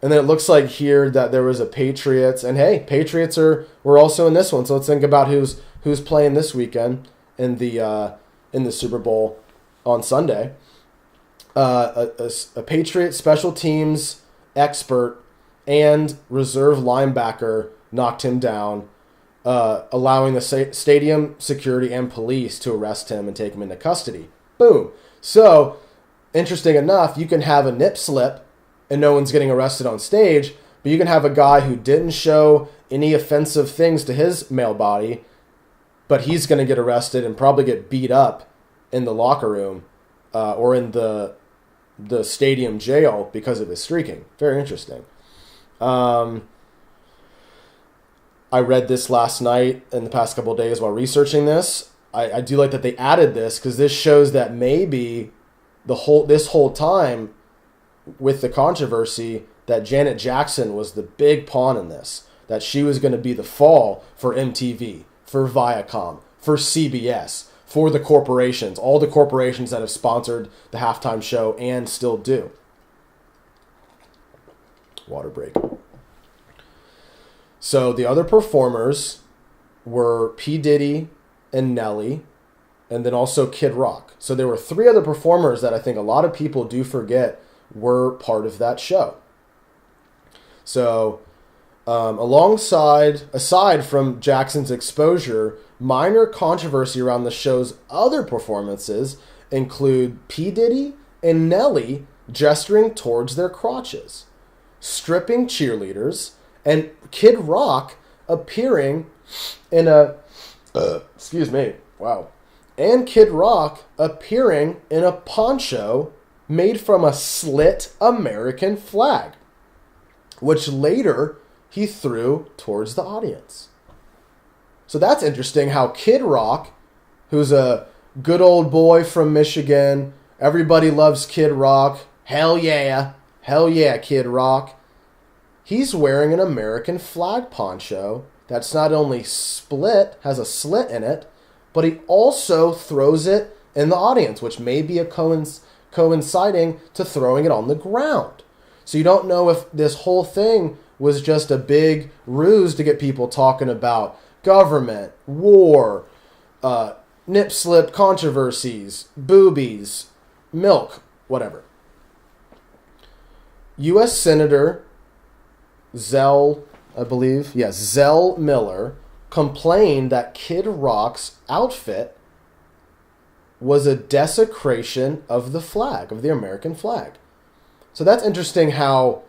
then it looks like here that there was a Patriots, and hey, Patriots were also in this one. So let's think about who's playing this weekend in the Super Bowl on Sunday. A Patriot special teams expert and reserve linebacker knocked him down, allowing the stadium security and police to arrest him and take him into custody. Boom. So, interesting enough, you can have a nip slip and no one's getting arrested on stage, but you can have a guy who didn't show any offensive things to his male body, but he's going to get arrested and probably get beat up in the locker room or in the stadium jail because of his streaking. Very interesting. I read this last night in the past couple of days while researching this. I do like that they added this because this shows that maybe this whole time with the controversy that Janet Jackson was the big pawn in this, that she was going to be the fall for MTV, for Viacom, for CBS, for the corporations, all the corporations that have sponsored the halftime show and still do. Water break. So the other performers were P. Diddy and Nelly, and then also Kid Rock. So there were 3 other performers that I think a lot of people do forget were part of that show. So aside from Jackson's exposure, minor controversy around the show's other performances include P. Diddy and Nelly gesturing towards their crotches, stripping cheerleaders, and Kid Rock appearing in a and Kid Rock appearing in a poncho made from a slit American flag, which later he threw towards the audience. So that's interesting how Kid Rock, who's a good old boy from Michigan, everybody loves Kid Rock, hell yeah, Kid Rock, he's wearing an American flag poncho that's not only has a slit in it, but he also throws it in the audience, which may be coinciding to throwing it on the ground. So you don't know if this whole thing was just a big ruse to get people talking about government, war, nip slip controversies, boobies, milk, whatever. U.S. Senator Zell Miller complained that Kid Rock's outfit was a desecration of the flag, of the American flag. So that's interesting how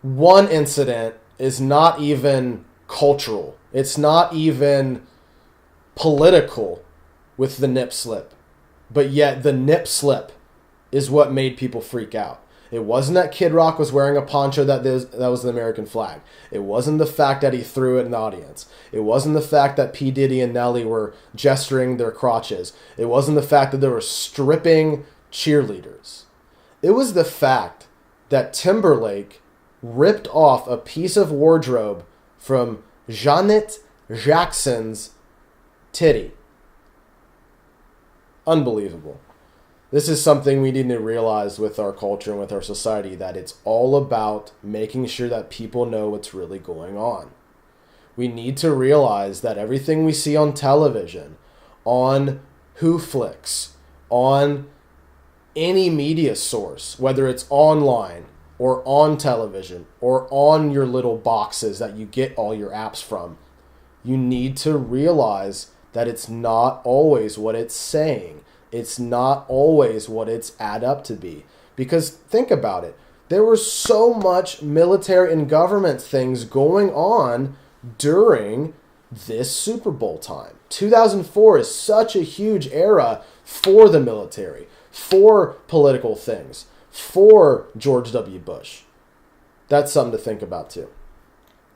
one incident is not even cultural. It's not even political with the nip slip. But yet the nip slip is what made people freak out. It wasn't that Kid Rock was wearing a poncho that was the American flag. It wasn't the fact that he threw it in the audience. It wasn't the fact that P. Diddy and Nelly were gesturing their crotches. It wasn't the fact that they were stripping cheerleaders. It was the fact that Timberlake ripped off a piece of wardrobe from Janet Jackson's titty. Unbelievable. This is something we need to realize with our culture and with our society, that it's all about making sure that people know what's really going on. We need to realize that everything we see on television, on WhoFlix, on any media source, whether it's online or on television or on your little boxes that you get all your apps from, you need to realize that it's not always what it's saying. It's not always what it's add up to be. Because think about it. There was so much military and government things going on during this Super Bowl time. 2004 is such a huge era for the military, for political things, for George W. Bush. That's something to think about too.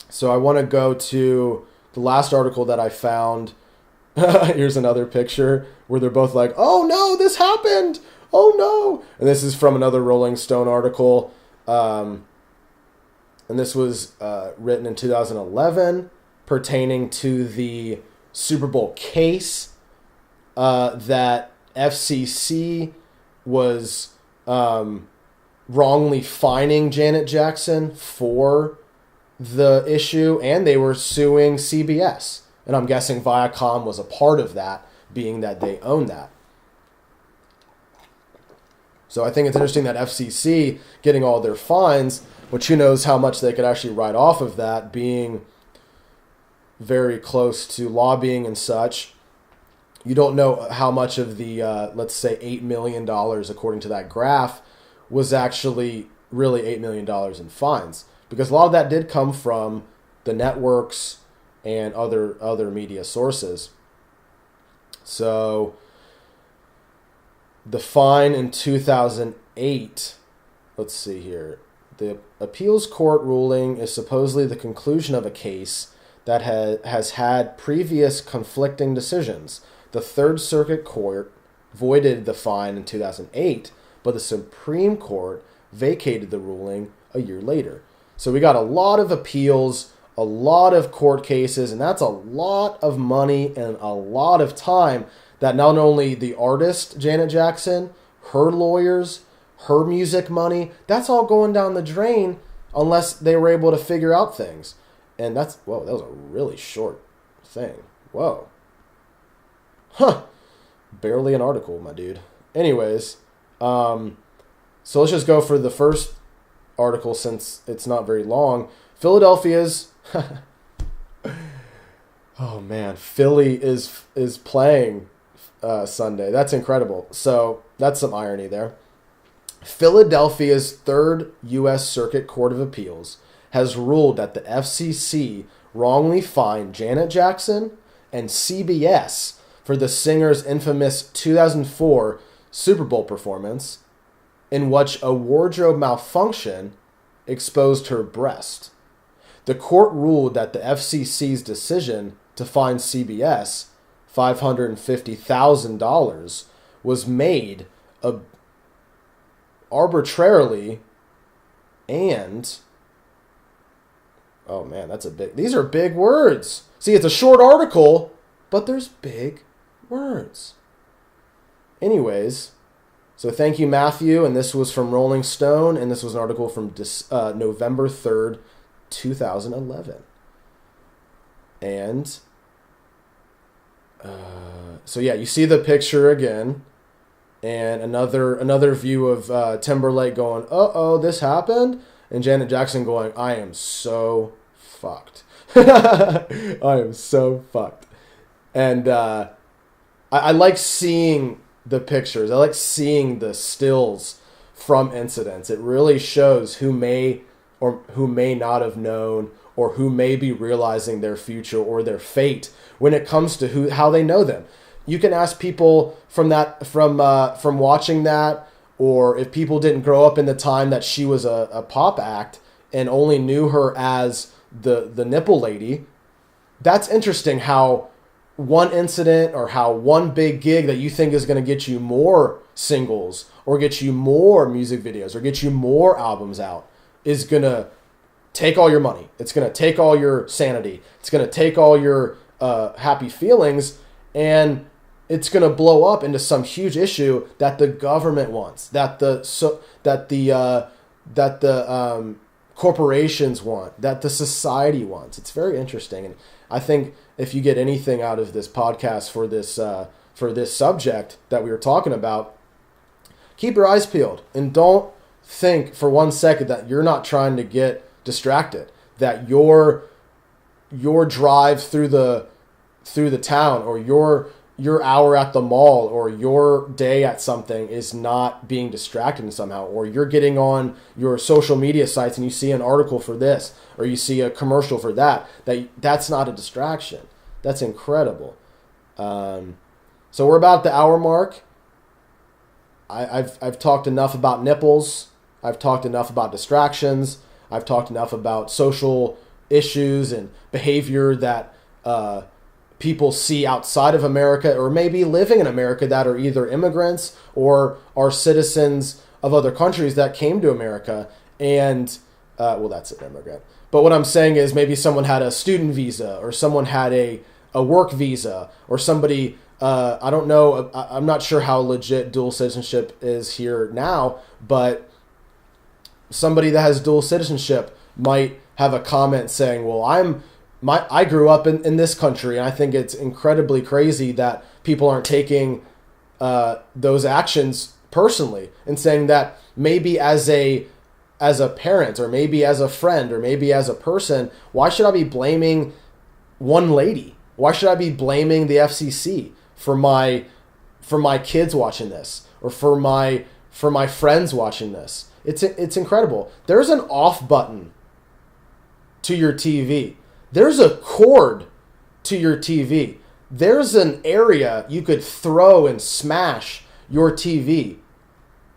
So I want to go to the last article that I found. Here's another picture where they're both like, oh no, this happened. Oh no! And this is from another Rolling Stone article. And this was written in 2011 pertaining to the Super Bowl case that FCC was wrongly fining Janet Jackson for the issue, and they were suing CBS. And I'm guessing Viacom was a part of that, being that they own that. So I think it's interesting that FCC getting all their fines, which who knows how much they could actually write off of that, being very close to lobbying and such. You don't know how much of the, let's say, $8 million, according to that graph, was actually really $8 million in fines. Because a lot of that did come from the networks and other media sources. So the fine in 2008, let's see here. The appeals court ruling is supposedly the conclusion of a case that has had previous conflicting decisions. The Third Circuit Court voided the fine in 2008, but the Supreme Court vacated the ruling a year later. So we got a lot of appeals, a lot of court cases, and that's a lot of money and a lot of time that not only the artist, Janet Jackson, her lawyers, her music money, that's all going down the drain unless they were able to figure out things. And that was a really short thing. Whoa. Huh. Barely an article, my dude. Anyways, so let's just go for the first article since it's not very long. Philadelphia's oh man, Philly is playing Sunday. That's incredible. So that's some irony there. Philadelphia's Third U.S. Circuit Court of Appeals has ruled that the FCC wrongly fined Janet Jackson and CBS for the singer's infamous 2004 Super Bowl performance in which a wardrobe malfunction exposed her breast. The court ruled that the FCC's decision to fine CBS $550,000 was made arbitrarily and... oh man, these are big words. See, it's a short article, but there's big words. Anyways, so thank you, Matthew, and this was from Rolling Stone, and this was an article from November 3rd, 2011. And so yeah, you see the picture again, and another view of Timberlake going, "Uh-oh, this happened," and Janet Jackson going, "I am so fucked." I am so fucked. And I like seeing the pictures. I like seeing the stills from incidents. It really shows who may or who may not have known, or who may be realizing their future or their fate when it comes to how they know them. You can ask people from watching that, or if people didn't grow up in the time that she was a pop act and only knew her as the nipple lady. That's interesting how one incident or how one big gig that you think is going to get you more singles or get you more music videos or get you more albums out is going to take all your money. It's going to take all your sanity. It's going to take all your happy feelings, and it's going to blow up into some huge issue that the government wants, that the corporations want, that the society wants. It's very interesting, and I think if you get anything out of this podcast for this subject that we were talking about, keep your eyes peeled and don't think for 1 second that you're not trying to get distracted, that your drive through the town or your hour at the mall or your day at something is not being distracted somehow, or you're getting on your social media sites and you see an article for this or you see a commercial for that's not a distraction. That's incredible. So we're about the hour mark. I've talked enough about nipples. I've talked enough about distractions. I've talked enough about social issues and behavior that people see outside of America or maybe living in America that are either immigrants or are citizens of other countries that came to America. And, well, that's an immigrant. But what I'm saying is maybe someone had a student visa or someone had a work visa or somebody, I don't know, I'm not sure how legit dual citizenship is here now, but somebody that has dual citizenship might have a comment saying, well, I grew up in this country, and I think it's incredibly crazy that people aren't taking those actions personally and saying that maybe as a parent or maybe as a friend or maybe as a person, why should I be blaming one lady? Why should I be blaming the FCC for my kids watching this or for my friends watching this? It's incredible. There's an off button to your TV. There's a cord to your TV. There's an area you could throw and smash your TV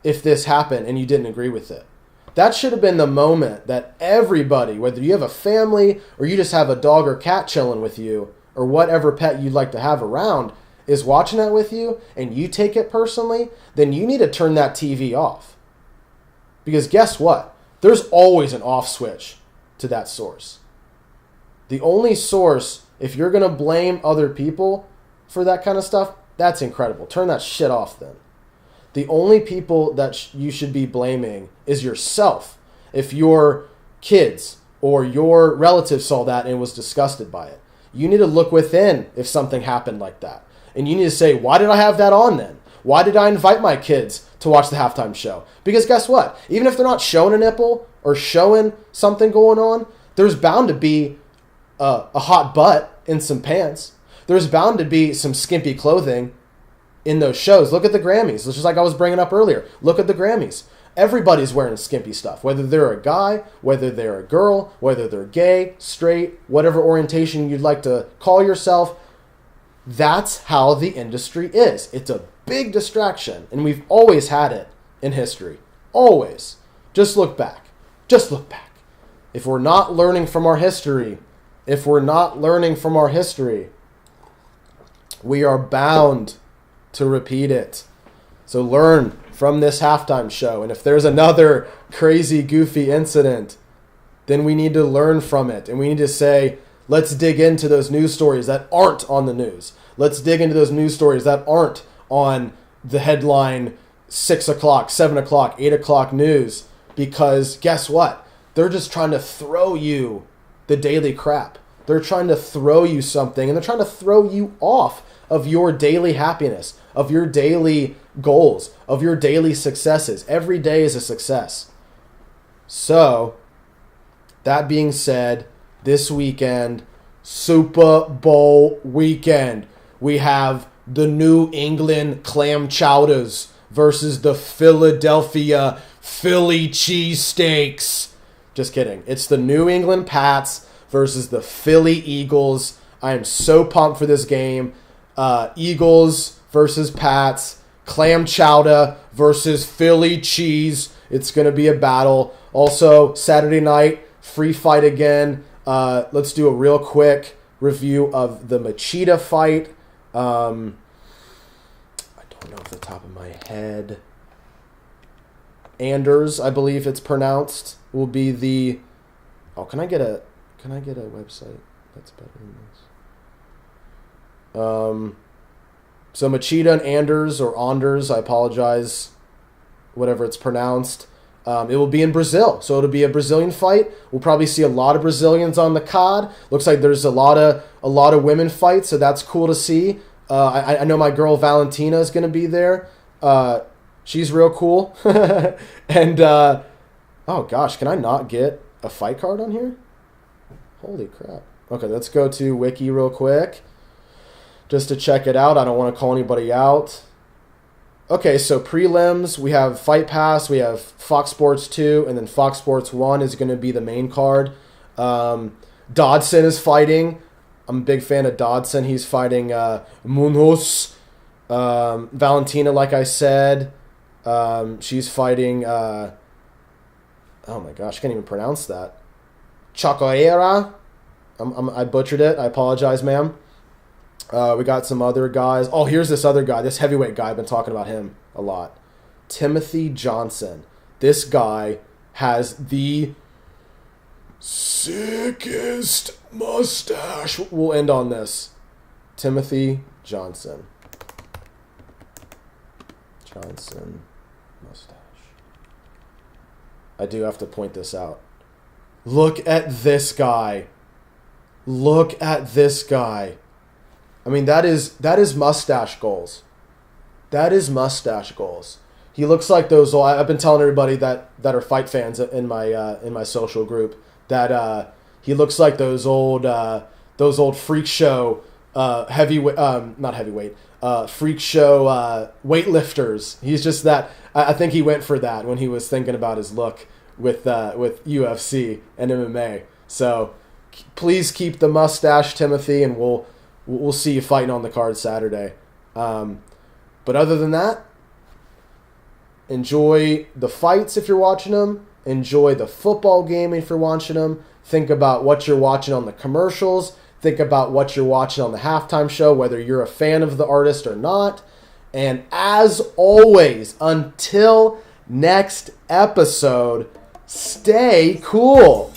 if this happened and you didn't agree with it. That should have been the moment that everybody, whether you have a family or you just have a dog or cat chilling with you or whatever pet you'd like to have around, is watching that with you and you take it personally, then you need to turn that TV off. Because guess what? There's always an off switch to that source. The only source, if you're going to blame other people for that kind of stuff, that's incredible. Turn that shit off then. The only people that you should be blaming is yourself. If your kids or your relatives saw that and was disgusted by it, you need to look within if something happened like that. And you need to say, why did I have that on then? Why did I invite my kids to watch the halftime show? Because guess what? Even if they're not showing a nipple or showing something going on, there's bound to be a hot butt in some pants. There's bound to be some skimpy clothing in those shows. Look at the Grammys. It's just like I was bringing up earlier. Look at the Grammys. Everybody's wearing skimpy stuff, whether they're a guy, whether they're a girl, whether they're gay, straight, whatever orientation you'd like to call yourself. That's how the industry is. It's a big distraction, and we've always had it in history. Always. Just look back. Just look back. If we're not learning from our history, we are bound to repeat it. So learn from this halftime show. And if there's another crazy, goofy incident, then we need to learn from it. And we need to say, let's dig into those news stories that aren't on the news. Let's dig into those news stories that aren't on the headline 6 o'clock, 7 o'clock, 8 o'clock news. Because guess what? They're just trying to throw you the daily crap. They're trying to throw you something, and they're trying to throw you off of your daily happiness, of your daily goals, of your daily successes. Every day is a success. So, that being said, this weekend, Super Bowl weekend, we have the New England clam chowders versus the Philadelphia Philly cheesesteaks. Just kidding. It's the New England Pats versus the Philly Eagles. I am so pumped for this game. Eagles versus Pats. Clam chowder versus Philly cheese. It's going to be a battle. Also, Saturday night, free fight again. Let's do a real quick review of the Machida fight. I don't know off the top of my head. Anders, I believe it's pronounced, will be the... Oh, can I get a website that's better than this? So Machida and Anders, or Anders, I apologize, whatever it's pronounced. It will be in Brazil, so it'll be a Brazilian fight. We'll probably see a lot of Brazilians on the card. Looks like there's a lot of women fights, so that's cool to see. I know my girl Valentina is going to be there. She's real cool. And oh gosh, can I not get a fight card on here? Holy crap. Okay, let's go to Wiki real quick just to check it out. I don't want to call anybody out. Okay, so prelims, we have Fight Pass, we have Fox Sports 2, and then Fox Sports 1 is going to be the main card. Dodson is fighting. I'm a big fan of Dodson. He's fighting Munoz. Valentina, like I said, she's fighting... oh my gosh, I can't even pronounce that. Chacoera. I butchered it. I apologize, ma'am. We got some other guys. Oh, here's this other guy, this heavyweight guy. I've been talking about him a lot. Timothy Johnson. This guy has the sickest mustache. We'll end on this. Timothy Johnson. Johnson mustache. I do have to point this out. Look at this guy. Look at this guy. I mean, that is mustache goals. That is mustache goals. He looks like those. I've been telling everybody that are fight fans in my social group that he looks like those old freak show heavyweight, not heavyweight, freak show weightlifters. He's just that. I think he went for that when he was thinking about his look with UFC and MMA. So please keep the mustache, Timothy, and we'll see you fighting on the card Saturday. But other than that, enjoy the fights if you're watching them. Enjoy the football game if you're watching them. Think about what you're watching on the commercials. Think about what you're watching on the halftime show, whether you're a fan of the artist or not. And as always, until next episode, stay cool.